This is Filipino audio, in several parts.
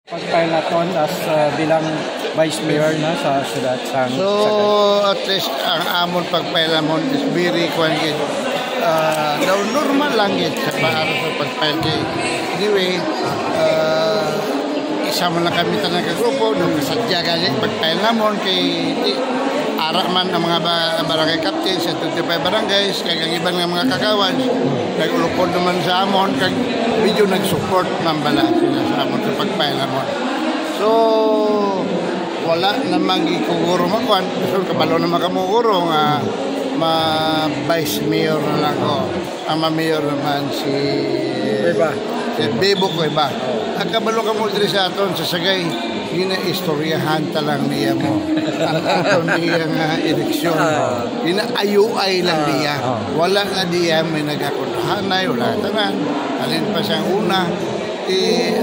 Pagpailaton as bilang Vice Mayor na sa siyudad sang So at least ang amon pagpailamon is very quite daw normal lang yun sa para sa pagpail kay anyway isama lang kami tanang kagrupo nung kasadya ganyan pagpail namon kay ara man ang mga barangay captain sa 25 barangays kay ang iban nga mga kagawan nagulupod naman sa amon kag medyo nag-support man bala sila sa amon sa pagpail namon. So wala namang gikuguro magkuhan so kabalo naman kamuguro nga ma-vice mayor na lang ko. Ang ma-mayor naman si Bebo Cueva. Ang kabalo ka mo diri sa aton sa sagay gina-istoryahan talang niya mo. Ang aton niya nga eleksyon. Gina-ayuay lang niya. Wala nga diya may nagakundahanay, wala tanan. Alin pa siyang una.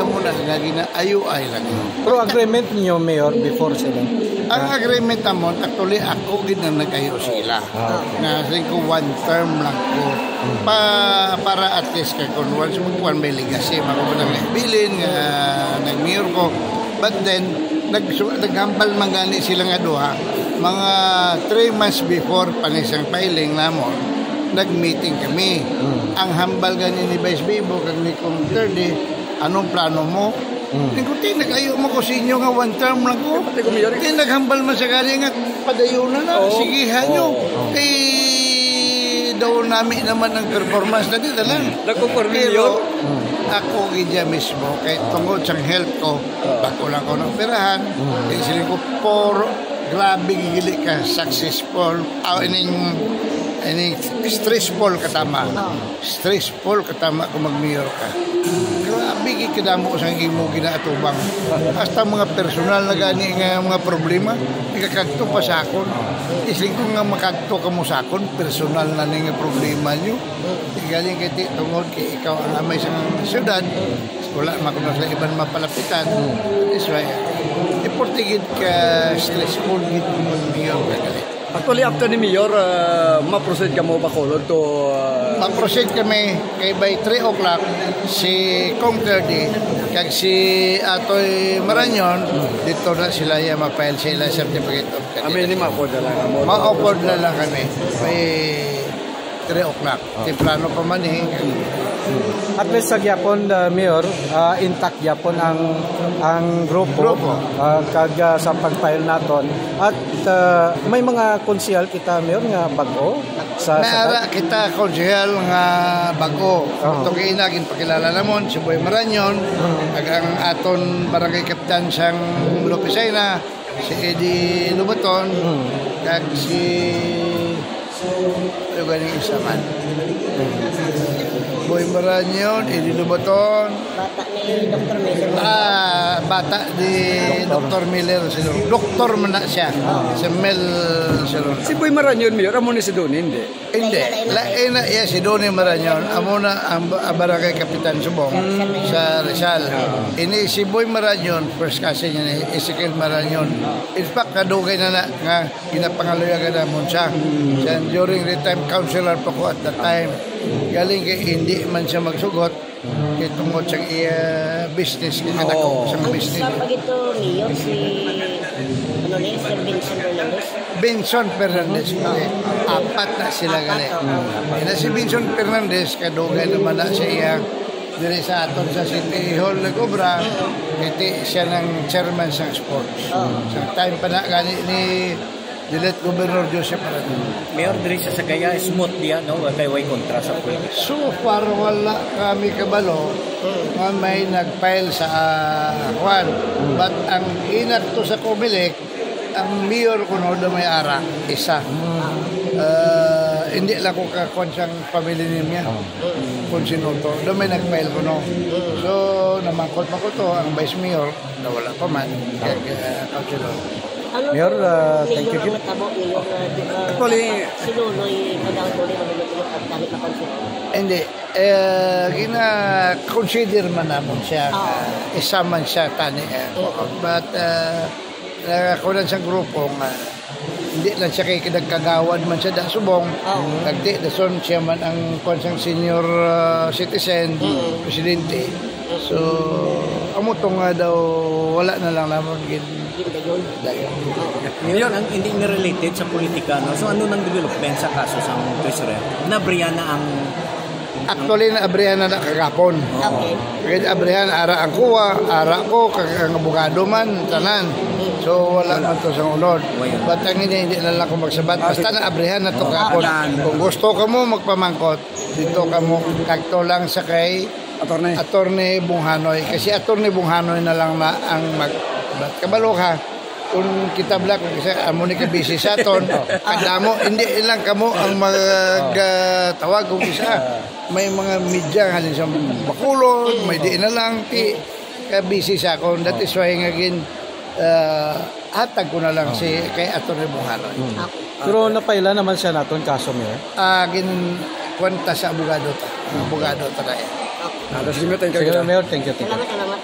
Amo na nga gina-ayuay lang. Pero agreement niyo, Mayor, before sila? Ang agreement namon, actually ako gid na nag-ayo sila. Nga ko one term lang ko. Para at least kay kung once magkuhan may legacy, makuha lang bilin nga nag-mayor ko. But then, naghambal man gani sila nga duha. Mga 3 months before panisang filing namon, nag-meeting kami. Ang hambal gani ni Vice Bebo kag ni Kong Terdy, anong plano mo? Hindi nag-ayo mo ko sa inyo nga one term lang ko. Hindi naghambal man sa gali nga padayunan na. Sigihan nyo. Daw namin naman ang performance na dito lang. Pero ako gidya mismo, kahit tungkol sa health ko, bako lang ko ng operahan. Kaya sila ko, grabe gigili ka, successful. Ini stressful katama. Stressful katama kung mag-mayor ka. Grabe gikidamo ko sa imo ginaatubang. Hasta mga personal na gani nga mga problema, ikakagto pa sa akon. Isling ko nga makagto ka mo sa akon, personal na nga problema nyo. Galing kay tungod kay ikaw ang amay sa syudad. Wala makuno sa iban mapalapitan. That's why iportigid ka stressful gid mo mag-mayor ka gali. Actually, after ni Mayor, ma-proceed ka mo ba kolod to? Mag-proceed kami kay by 3 o'clock si Kong Terdy kag si Atoy Maranyon dito na sila ya ma-file sila certificate of candidate. Amin ni ma-upload na lang. Ma-upload na lang kami by 3 o'clock. Temprano pa man eh. At least sa gyapon, Mayor, intact gyapon ang grupo. Kag sa pag-file naton. At may mga konsyal kita, Mayor, nga bago sa Nara kita konsyal nga bago. Ito kainagin pakilala namon si Boy Maranyon, kag ang aton barangay kapitan sang Lopesina, si Eddie Lubaton, kag si galing isa man. Boy Maranyon, Eddie Lubaton. Bata ni Dr. Miller. Doktor man na siya. Si Mel. Si Boy Maranyon, Mayor, amo ni si Doni, hindi? Hindi. Lain na si Doni Maranyon. Amo na ang barangay Kapitan Subong sa Rizal. Ini si Boy Maranyon, first cousin niya ni Ezekiel Maranyon. In fact, kadugay na nga ginapangaluyagan na mo siya. During the time, counselor pa ko at that time. Galing kay hindi man siya magsugot kay tungod sa business kaya dako sa business. Ang pag ito Mayor si Sir Benson Fernandez. Benson Fernandez. Apat na sila gali. Si Benson Fernandez kadugay naman na siya diri sa aton sa City Hall nagobra kiti siya ng chairman sa sports. Sa time pa na gani ni Dilet Governor Joseph Paradon. Mayor, diri sa Sagaya, smooth diya, no? Kay way kontra sa pwede. So far, wala kami kabalo nga may nag-file sa Juan. But ang inakto sa Comelec, ang mayor ko no, may ara, isa. Hindi lang ko kakuan siyang pamilya niya. Kung sino to. Doon may nag-file ko no. So, namangkot-makot to, ang vice mayor, na wala pa man. Councilor. Mayor, thank you. Actually, si Luloy Pagdawad-Luloy manulot-ulot ang dahil na konsumo. Hindi. Gina-consider man naman siya. Isa man siya tani. But, nakakunan sa grupo nga hindi lang siya kay kinagkagawad man siya da subong. Nagdi, dason siya man ang konsang senior citizen, presidente. So, kamutong nga daw wala na lang naman Dayon. Ngayon, ang hindi related sa politika, no? So ano nang development sa kaso sa treasurer? Nabriyan na ang actually na abrihan na kagapon. Okay. Kaya abrihan ara ang kuwa, ara ko kag ang abogado man tanan. So wala man to sa unod. But ang hindi na lang ko magsabat basta na abrihan na to kagapon. Kung gusto ka mo magpamangkot, dito ka mo kakto lang sa kay Attorney Bunghanoy kasi Attorney Bunghanoy na lang na ang kabalo ka kung kita black kasi amo ni ka busy sa ton kadamo hindi lang kamo ang magtawag kung isa may mga media halin sa Bacolod may di na lang ti ka busy sa kon that is why again hatag ko na lang si kay Attorney Bunghanoy. Pero napaila naman siya naton kaso Mayor. Gin kwenta sa abogado ta na yan. Sige, Sige Mayor, thank you. Salamat.